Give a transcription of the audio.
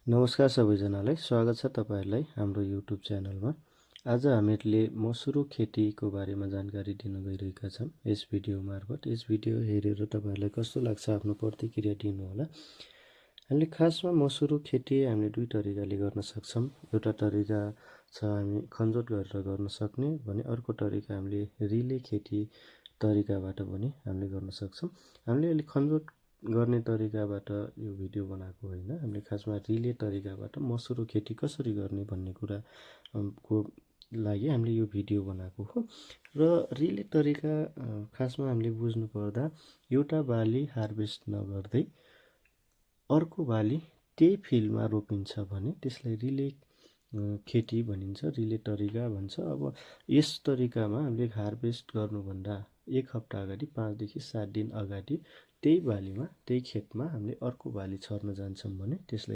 नमस्कार सबैजनालाई स्वागत छ तपाईहरुलाई हाम्रो युट्युब च्यानलमा। आज हामीले मसुरो खेतीको बारेमा जानकारी दिन गइरहेका छौं यस भिडियो मार्फत। यस भिडियो हेरेर तपाईहरुलाई कस्तो लाग्छ आफ्नो प्रतिक्रिया दिनु होला। हामीले खासमा मसुरो खेती हामीले दुई तरिकाले गर्न सक्छौं। एउटा तरिका छ हामी खन्जोत गरेर गर्न सक्ने भने अर्को तरिका हामीले रिले खेती तरिकाबाट पनि हामीले गर्न सक्छौं। हामीले अहिले खन्जोत गर्ने तरिकाबाट यो भिडियो बनाएको होइन। हामीले खासमा रिले तरिकाबाट मसुरो खेती कसरी गर्ने भन्ने कुरा को लागि हामीले यो भिडियो बनाएको हो। र रिले तरिका खासमा हामीले बुझ्नु पर्दा एउटा बाली हार्भेस्ट नगर्दै अर्को बाली त्यही फिल्डमा रोपिन्छ भने त्यसलाई रिले खेती भनिन्छ, रिले तरिका भन्छ। अब यस तरिकामा हामीले हार्भेस्ट गर्नुभन्दा एक हप्ता अगाडि 5 देखि 7 दिन अगाडि त्यही बालीमा त्यही खेतमा हामीले अर्को बाली छर्न जान्छौं भने त्यसलाई